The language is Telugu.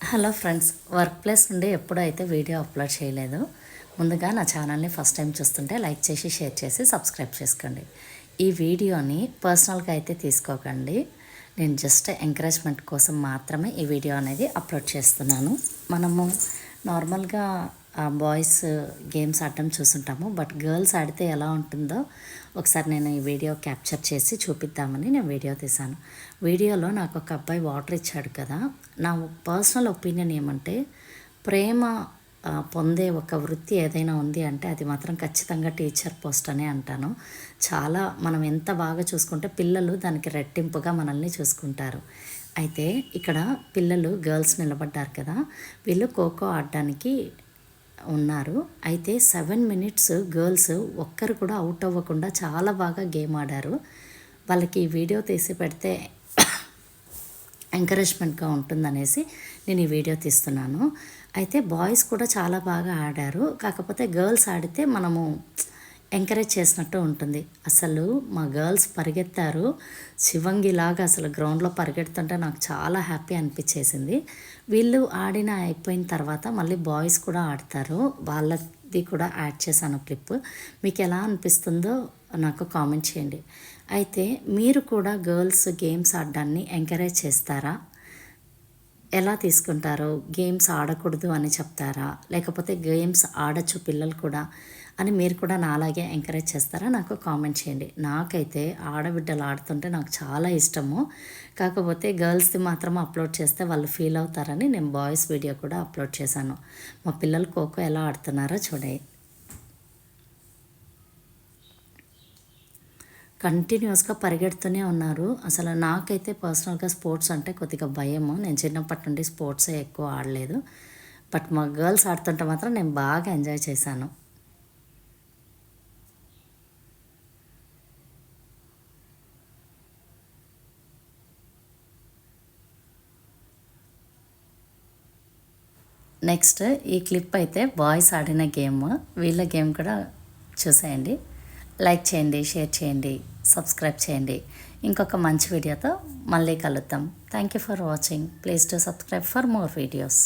హలో ఫ్రెండ్స్, వర్క్ ప్లేస్ నుండి ఎప్పుడైతే వీడియో అప్లోడ్ చేయలేదు. ముందుగా నా ఛానల్ని ఫస్ట్ టైం చూస్తుంటే లైక్ చేసి షేర్ చేసి సబ్స్క్రైబ్ చేసుకోండి. ఈ వీడియోని పర్సనల్గా అయితే తీసుకోకండి. నేను జస్ట్ ఎంకరేజ్మెంట్ కోసం మాత్రమే ఈ వీడియో అనేది అప్లోడ్ చేస్తున్నాను. మనము నార్మల్గా బాయ్స్ గేమ్స్ ఆడటం చూసుంటాము, బట్ గర్ల్స్ ఆడితే ఎలా ఉంటుందో ఒకసారి నేను ఈ వీడియో క్యాప్చర్ చేసి చూపిద్దామని నేను వీడియో తీశాను. వీడియోలో నాకు ఒక అబ్బాయి వాటర్ ఇచ్చాడు కదా. నా పర్సనల్ ఒపీనియన్ ఏమంటే, ప్రేమ పొందే ఒక వృత్తి ఏదైనా ఉంది అంటే అది మాత్రం ఖచ్చితంగా టీచర్ పోస్ట్ అనే అంటాను. చాలా మనం ఎంత బాగా చూసుకుంటే పిల్లలు దానికి రెట్టింపుగా మనల్ని చూసుకుంటారు. అయితే ఇక్కడ పిల్లలు గర్ల్స్ నిలబడ్డారు కదా, వీళ్ళు ఖోఖో ఆడడానికి ఉన్నారు. అయితే 7 మినిట్స్ గర్ల్స్ ఒక్కరు కూడా అవుట్ అవ్వకుండా చాలా బాగా గేమ్ ఆడారు. వాళ్ళకి ఈ వీడియో తీసి పెడితే ఎంకరేజ్మెంట్గా ఉంటుందనేసి నేను ఈ వీడియో తీస్తున్నాను. అయితే బాయ్స్ కూడా చాలా బాగా ఆడారు. కాకపోతే గర్ల్స్ ఆడితే మనము ఎంకరేజ్ చేసినట్టు ఉంటుంది. అసలు మా గర్ల్స్ పరిగెత్తారు శివంగిలాగా, అసలు గ్రౌండ్లో పరిగెడుతుంటే నాకు చాలా హ్యాపీ అనిపించేసింది. వీళ్ళు అయిపోయిన తర్వాత మళ్ళీ బాయ్స్ కూడా ఆడతారు, వాళ్ళది కూడా యాడ్ చేశాను క్లిప్. మీకు ఎలా అనిపిస్తుందో నాకు కామెంట్ చేయండి. అయితే మీరు కూడా గర్ల్స్ గేమ్స్ ఆడడాన్ని ఎంకరేజ్ చేస్తారా? ఎలా తీసుకుంటారో, గేమ్స్ ఆడకూడదు అని చెప్తారా, లేకపోతే గేమ్స్ ఆడచ్చు పిల్లలు కూడా అని మీరు కూడా నాలాగే ఎంకరేజ్ చేస్తారా? నాకు కామెంట్ చేయండి. నాకైతే ఆడబిడ్డలు ఆడుతుంటే నాకు చాలా ఇష్టము. కాకపోతే గర్ల్స్ది మాత్రం అప్లోడ్ చేస్తే వాళ్ళు ఫీల్ అవుతారని నేను బాయ్స్ వీడియో కూడా అప్లోడ్ చేశాను. మా పిల్లలు ఖోఖో ఎలా ఆడుతున్నారో చూడండి. కంటిన్యూస్గా పరిగెడుతూనే ఉన్నారు. అసలు నాకైతే పర్సనల్గా స్పోర్ట్స్ అంటే కొద్దిగా భయము. నేను చిన్నప్పటి నుండి స్పోర్ట్సే ఎక్కువ ఆడలేదు. బట్ మా గర్ల్స్ ఆడుతుంటే మాత్రం నేను బాగా ఎంజాయ్ చేశాను. నెక్స్ట్ ఈ క్లిప్ అయితే బాయ్స్ ఆడిన గేమ్. వీళ్ళ గేమ్ కూడా చూసేయండి. లైక్ చేయండి, షేర్ చేయండి, సబ్స్క్రైబ్ చేయండి. ఇంకొక మంచి వీడియోతో మళ్ళీ కలుద్దాం. Thank you for watching. Please to subscribe for more videos.